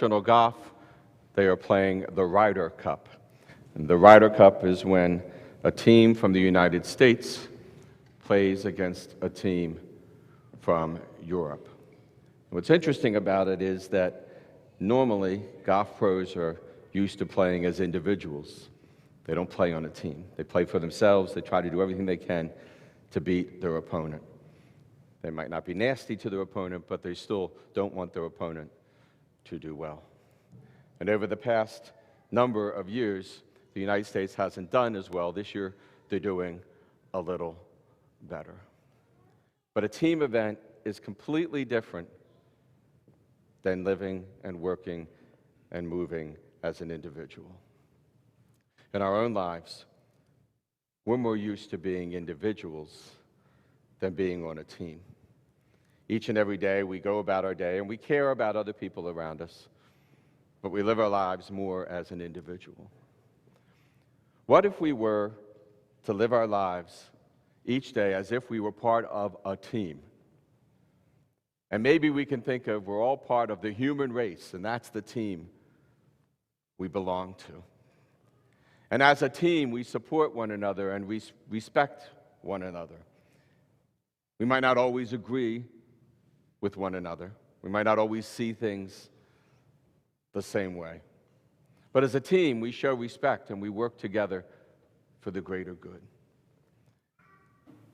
professional golf, they are playing the Ryder Cup. And the Ryder Cup is when a team from the United States plays against a team from Europe. What's interesting about it is that normally golf pros are used to playing as individuals. They don't play on a team. They play for themselves. They try to do everything they can to beat their opponent. They might not be nasty to their opponent, but they still don't want their opponent to do well. And over the past number of years, the United States hasn't done as well. This year, they're doing a little better. But a team event is completely different than living and working and moving as an individual. In our own lives, we're more used to being individuals than being on a team. Each and every day, we go about our day and we care about other people around us, but we live our lives more as an individual. What if we were to live our lives each day as if we were part of a team? And maybe we can think of we're all part of the human race, and that's the team we belong to. And as a team, we support one another and we respect one another. We might not always agree with one another. We might not always see things the same way. But as a team, we show respect and we work together for the greater good.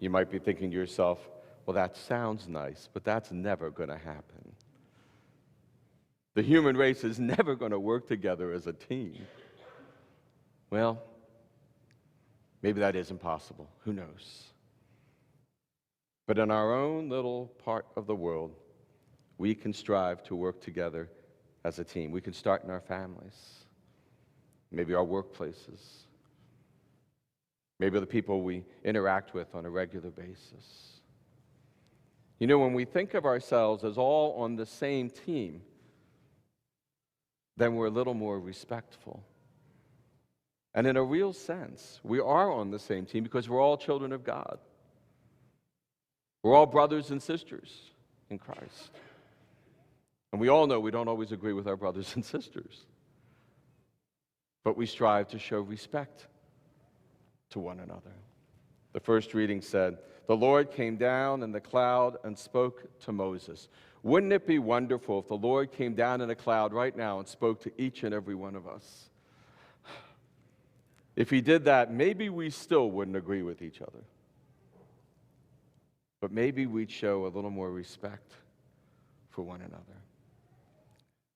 You might be thinking to yourself, well, that sounds nice, but that's never going to happen. The human race is never going to work together as a team. Well, maybe that is impossible. Who knows? But in our own little part of the world, we can strive to work together as a team. We can start in our families, maybe our workplaces, maybe the people we interact with on a regular basis. You know, when we think of ourselves as all on the same team, then we're a little more respectful. And in a real sense, we are on the same team because we're all children of God. We're all brothers and sisters in Christ. And we all know we don't always agree with our brothers and sisters. But we strive to show respect to one another. The first reading said, "The Lord came down in the cloud and spoke to Moses." Wouldn't it be wonderful if the Lord came down in a cloud right now and spoke to each and every one of us? If he did that, maybe we still wouldn't agree with each other. But maybe we'd show a little more respect for one another.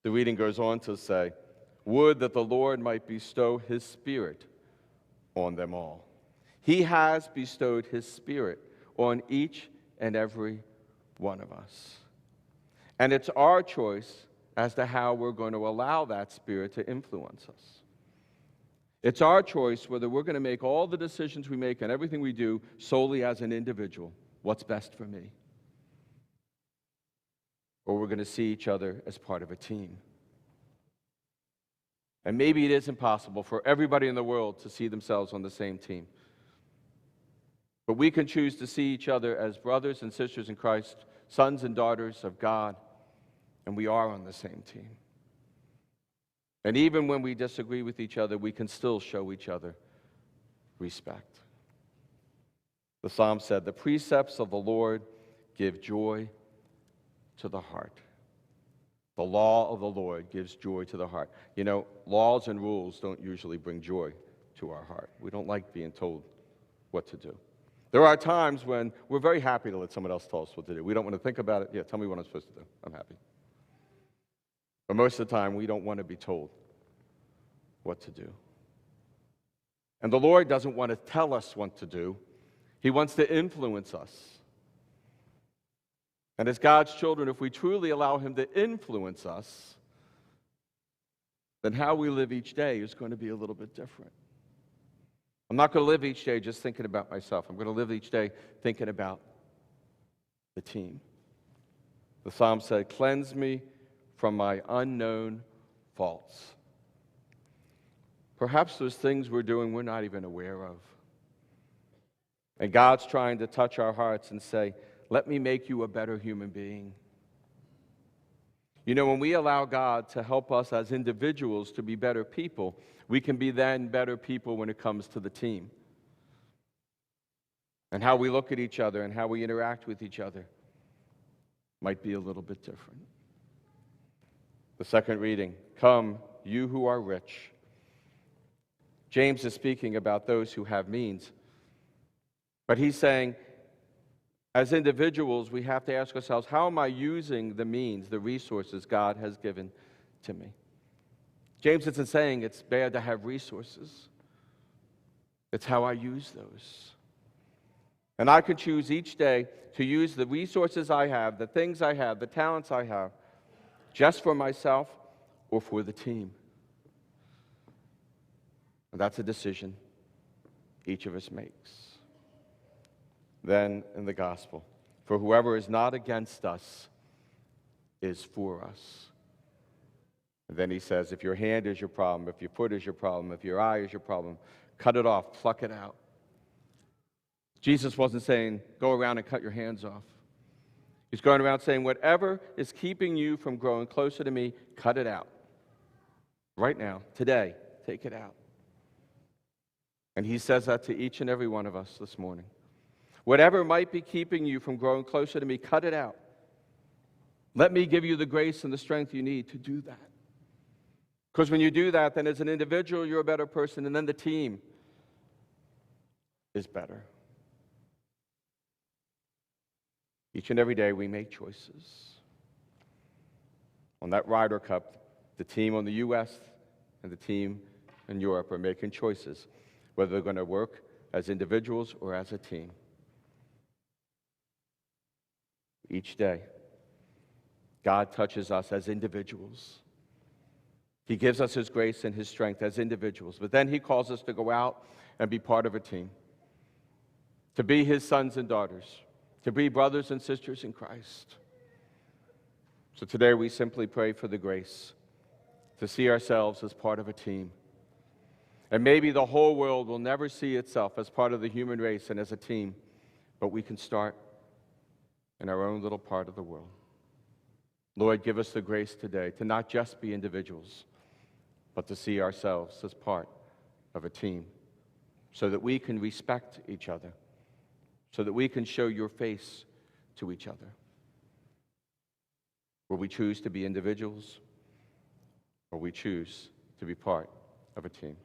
The reading goes on to say, "Would that the Lord might bestow his Spirit on them all." He has bestowed his Spirit on each and every one of us. And it's our choice as to how we're going to allow that Spirit to influence us. It's our choice whether we're going to make all the decisions we make and everything we do solely as an individual. What's best for me? Or we're going to see each other as part of a team. And maybe it is impossible for everybody in the world to see themselves on the same team. But we can choose to see each other as brothers and sisters in Christ, sons and daughters of God, and we are on the same team. And even when we disagree with each other, we can still show each other respect. The psalm said, "The precepts of the Lord give joy to the heart." The law of the Lord gives joy to the heart. You know, laws and rules don't usually bring joy to our heart. We don't like being told what to do. There are times when we're very happy to let someone else tell us what to do. We don't want to think about it. Yeah, tell me what I'm supposed to do. I'm happy. But most of the time, we don't want to be told what to do. And the Lord doesn't want to tell us what to do. He wants to influence us. And as God's children, if we truly allow him to influence us, then how we live each day is going to be a little bit different. I'm not going to live each day just thinking about myself. I'm going to live each day thinking about the team. The psalm said, "Cleanse me from my unknown faults." Perhaps there's things we're doing we're not even aware of. And God's trying to touch our hearts and say, "Let me make you a better human being. You know, when we allow God to help us as individuals to be better people, we can be then better people when it comes to the team. And how we look at each other and how we interact with each other might be a little bit different. The second reading, come, you who are rich. James is speaking about those who have means. But he's saying, as individuals, we have to ask ourselves, how am I using the means, the resources God has given to me? James isn't saying it's bad to have resources. It's how I use those. And I can choose each day to use the resources I have, the things I have, the talents I have, just for myself or for the team. And that's a decision each of us makes. Then in the gospel, for whoever is not against us is for us. And then he says, if your hand is your problem, if your foot is your problem, if your eye is your problem, cut it off, pluck it out. Jesus wasn't saying, go around and cut your hands off. He's going around saying, whatever is keeping you from growing closer to me, cut it out. Right now, today, take it out. And he says that to each and every one of us this morning. Whatever might be keeping you from growing closer to me, cut it out. Let me give you the grace and the strength you need to do that. Because when you do that, then as an individual, you're a better person, and then the team is better. Each and every day, we make choices. On that Ryder Cup, the team on the U.S. and the team in Europe are making choices, whether they're going to work as individuals or as a team. Each day, God touches us as individuals. He gives us His grace and His strength as individuals, but then He calls us to go out and be part of a team, to be His sons and daughters, to be brothers and sisters in Christ. So today we simply pray for the grace to see ourselves as part of a team. And maybe the whole world will never see itself as part of the human race and as a team, but we can start in our own little part of the world. Lord, give us the grace today to not just be individuals, but to see ourselves as part of a team so that we can respect each other, so that we can show your face to each other. Will we choose to be individuals, or we choose to be part of a team?